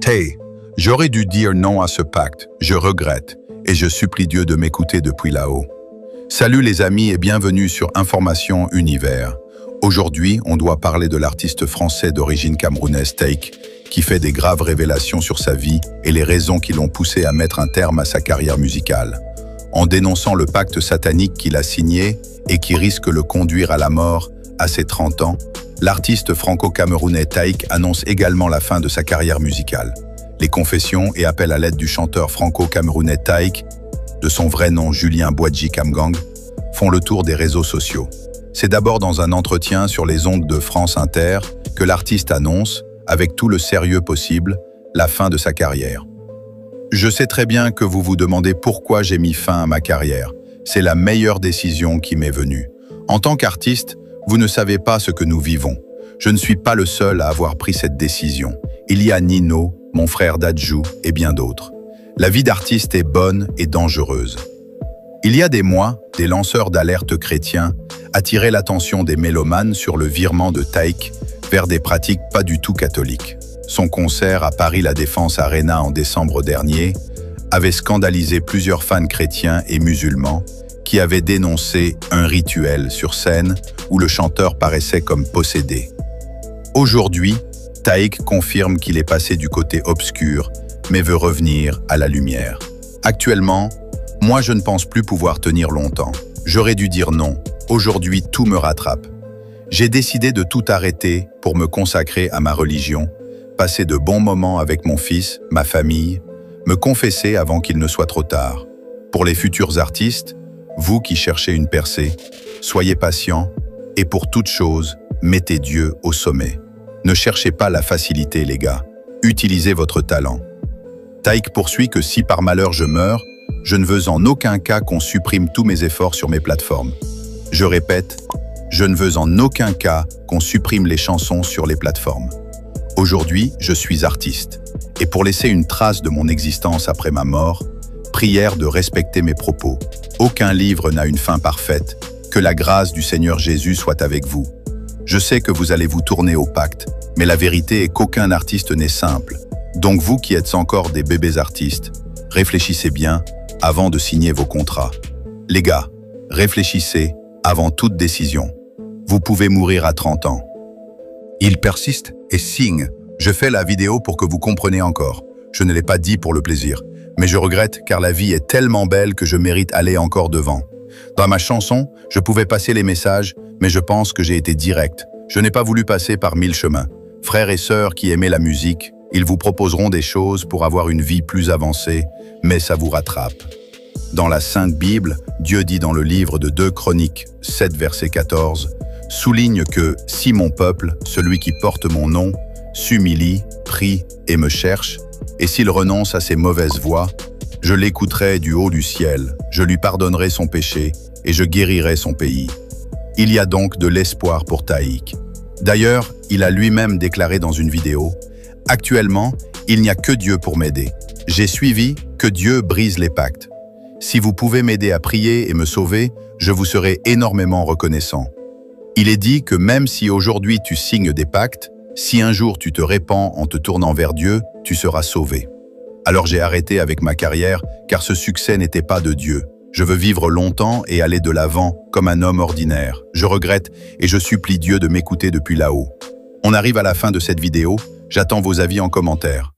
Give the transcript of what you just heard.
Hey, j'aurais dû dire non à ce pacte, je regrette, et je supplie Dieu de m'écouter depuis là-haut. Salut les amis et bienvenue sur Information Univers. Aujourd'hui, on doit parler de l'artiste français d'origine camerounaise Taïk, qui fait des graves révélations sur sa vie et les raisons qui l'ont poussé à mettre un terme à sa carrière musicale. En dénonçant le pacte satanique qu'il a signé et qui risque de le conduire à la mort à ses 30 ans, l'artiste franco-camerounais Taïk annonce également la fin de sa carrière musicale. Les confessions et appels à l'aide du chanteur franco-camerounais Taïk, de son vrai nom Julien Boadji Kamgang, font le tour des réseaux sociaux. C'est d'abord dans un entretien sur les ondes de France Inter que l'artiste annonce, avec tout le sérieux possible, la fin de sa carrière. Je sais très bien que vous vous demandez pourquoi j'ai mis fin à ma carrière. C'est la meilleure décision qui m'est venue. En tant qu'artiste, vous ne savez pas ce que nous vivons. Je ne suis pas le seul à avoir pris cette décision. Il y a Nino, mon frère Dadju et bien d'autres. La vie d'artiste est bonne et dangereuse. Il y a des mois, des lanceurs d'alerte chrétiens attiraient l'attention des mélomanes sur le virement de Taïk vers des pratiques pas du tout catholiques. Son concert à Paris La Défense Arena en décembre dernier avait scandalisé plusieurs fans chrétiens et musulmans qui avaient dénoncé un rituel sur scène où le chanteur paraissait comme possédé. Aujourd'hui, Taïk confirme qu'il est passé du côté obscur, mais veut revenir à la lumière. Actuellement, moi je ne pense plus pouvoir tenir longtemps. J'aurais dû dire non. Aujourd'hui, tout me rattrape. J'ai décidé de tout arrêter pour me consacrer à ma religion, passer de bons moments avec mon fils, ma famille, me confesser avant qu'il ne soit trop tard. Pour les futurs artistes, vous qui cherchez une percée, soyez patients et pour toute chose, mettez Dieu au sommet. Ne cherchez pas la facilité, les gars. Utilisez votre talent. Taïk poursuit que si par malheur je meurs, je ne veux en aucun cas qu'on supprime tous mes efforts sur mes plateformes. Je répète, je ne veux en aucun cas qu'on supprime les chansons sur les plateformes. Aujourd'hui, je suis artiste. Et pour laisser une trace de mon existence après ma mort, prière de respecter mes propos. Aucun livre n'a une fin parfaite. Que la grâce du Seigneur Jésus soit avec vous. Je sais que vous allez vous tourner au pacte, mais la vérité est qu'aucun artiste n'est simple. Donc vous qui êtes encore des bébés artistes, réfléchissez bien avant de signer vos contrats. Les gars, réfléchissez avant toute décision. Vous pouvez mourir à 30 ans. Il persiste et signe. Je fais la vidéo pour que vous compreniez encore. Je ne l'ai pas dit pour le plaisir. Mais je regrette car la vie est tellement belle que je mérite aller encore devant. Dans ma chanson, je pouvais passer les messages, mais je pense que j'ai été direct. Je n'ai pas voulu passer par 1000 chemins. Frères et sœurs qui aimaient la musique, ils vous proposeront des choses pour avoir une vie plus avancée, mais ça vous rattrape. Dans la Sainte Bible, Dieu dit dans le livre de 2 Chroniques, 7 verset 14, souligne que « Si mon peuple, celui qui porte mon nom, s'humilie, prie et me cherche, et s'il renonce à ses mauvaises voies, je l'écouterai du haut du ciel, je lui pardonnerai son péché et je guérirai son pays. » Il y a donc de l'espoir pour Taïk. D'ailleurs, il a lui-même déclaré dans une vidéo « Actuellement, il n'y a que Dieu pour m'aider. J'ai suivi que Dieu brise les pactes. Si vous pouvez m'aider à prier et me sauver, je vous serai énormément reconnaissant. » Il est dit que même si aujourd'hui tu signes des pactes, si un jour tu te répands en te tournant vers Dieu, tu seras sauvé. Alors j'ai arrêté avec ma carrière car ce succès n'était pas de Dieu. Je veux vivre longtemps et aller de l'avant comme un homme ordinaire. Je regrette et je supplie Dieu de m'écouter depuis là-haut. On arrive à la fin de cette vidéo, j'attends vos avis en commentaire.